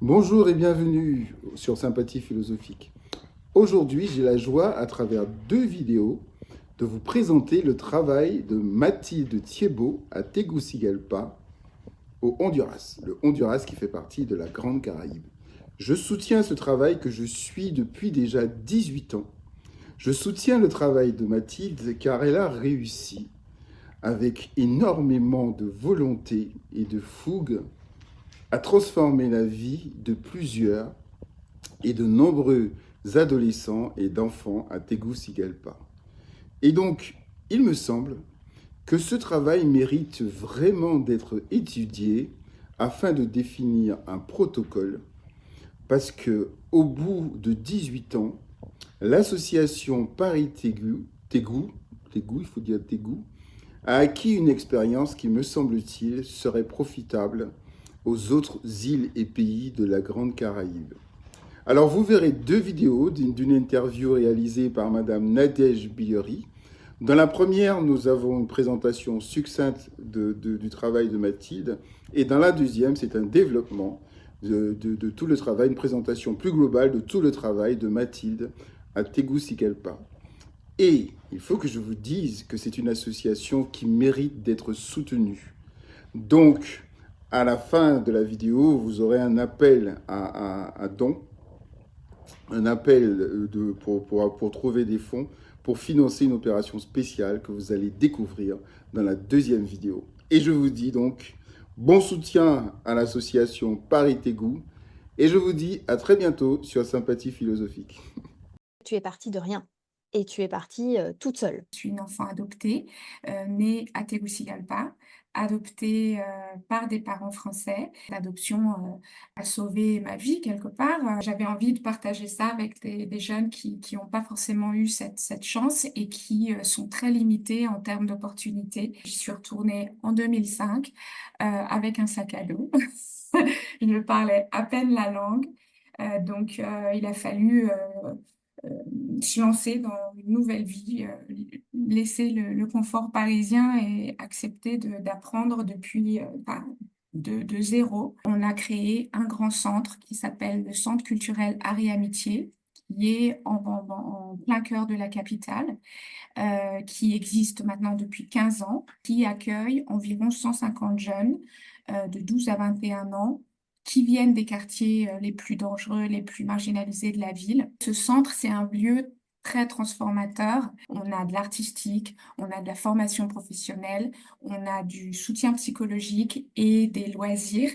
Bonjour et bienvenue sur Sympathie philosophique. Aujourd'hui, j'ai la joie, à travers deux vidéos, de vous présenter le travail de Mathilde Thiebaud à Tegucigalpa, au Honduras. Le Honduras qui fait partie de la Grande Caraïbe. Je soutiens ce travail que je suis depuis déjà 18 ans. Je soutiens le travail de Mathilde car elle a réussi, avec énormément de volonté et de fougue, à transformer la vie de plusieurs et de nombreux adolescents et d'enfants à Tegucigalpa. Et donc, il me semble que ce travail mérite vraiment d'être étudié afin de définir un protocole, parce que au bout de 18 ans, l'association Paris-Tégou, il faut dire Tégou, a acquis une expérience qui, me semble-t-il, serait profitable aux autres îles et pays de la Grande Caraïbe. Alors, vous verrez deux vidéos d'une interview réalisée par Madame Nadège Billori. Dans la première, nous avons une présentation succincte du travail de Mathilde. Et dans la deuxième, c'est un développement de tout le travail, une présentation plus globale de tout le travail de Mathilde à Tegucigalpa. Et il faut que je vous dise que c'est une association qui mérite d'être soutenue. Donc, à la fin de la vidéo, vous aurez un appel à dons, un appel pour trouver des fonds pour financer une opération spéciale que vous allez découvrir dans la deuxième vidéo. Et je vous dis donc bon soutien à l'association Paris-Tégou et je vous dis à très bientôt sur Sympathie philosophique. Tu es partie de rien et tu es partie, toute seule. Je suis une enfant adoptée, née à Tegucigalpa, adoptée, par des parents français. L'adoption, a sauvé ma vie quelque part. J'avais envie de partager ça avec des jeunes qui ont pas forcément eu cette chance et qui, sont très limités en termes d'opportunités. J'y suis retournée en 2005, avec un sac à dos. Je parlais à peine la langue, donc il a fallu, se lancer dans une nouvelle vie, laisser le confort parisien et accepter d'apprendre depuis, de zéro. On a créé un grand centre qui s'appelle le Centre culturel Art et Amitié, qui est en plein cœur de la capitale, qui existe maintenant depuis 15 ans, qui accueille environ 150 jeunes de 12 à 21 ans qui viennent des quartiers les plus dangereux, les plus marginalisés de la ville. Ce centre, c'est un lieu très transformateur. On a de l'artistique, on a de la formation professionnelle, on a du soutien psychologique et des loisirs.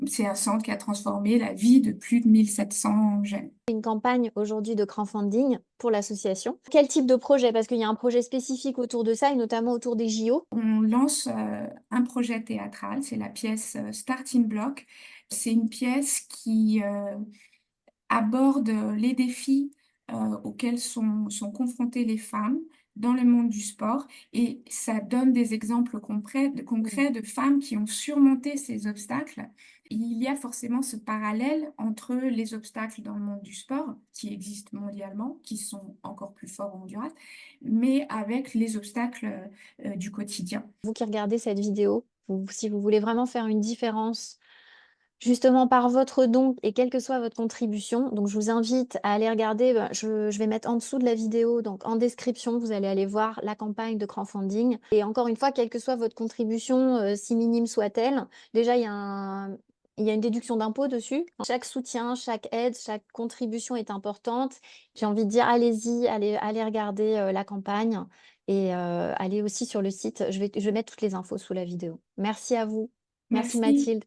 C'est un centre qui a transformé la vie de plus de 1700 jeunes. Une campagne aujourd'hui de crowdfunding pour l'association. Quel type de projet? Parce qu'il y a un projet spécifique autour de ça et notamment autour des JO. On lance un projet théâtral, c'est la pièce Starting Block. C'est une pièce qui aborde les défis auxquels sont confrontées les femmes dans le monde du sport et ça donne des exemples concrets de femmes qui ont surmonté ces obstacles. Il y a forcément ce parallèle entre les obstacles dans le monde du sport, qui existent mondialement, qui sont encore plus forts au Honduras, mais avec les obstacles du quotidien. Vous qui regardez cette vidéo, si vous voulez vraiment faire une différence justement par votre don et quelle que soit votre contribution, donc je vous invite à aller regarder, je vais mettre en dessous de la vidéo, donc en description, vous allez aller voir la campagne de crowdfunding. Et encore une fois, quelle que soit votre contribution, si minime soit-elle, déjà il y a une déduction d'impôt dessus. Chaque soutien, chaque aide, chaque contribution est importante. J'ai envie de dire, allez-y, allez regarder la campagne et allez aussi sur le site. Je vais mettre toutes les infos sous la vidéo. Merci à vous. Merci Merci. Mathilde.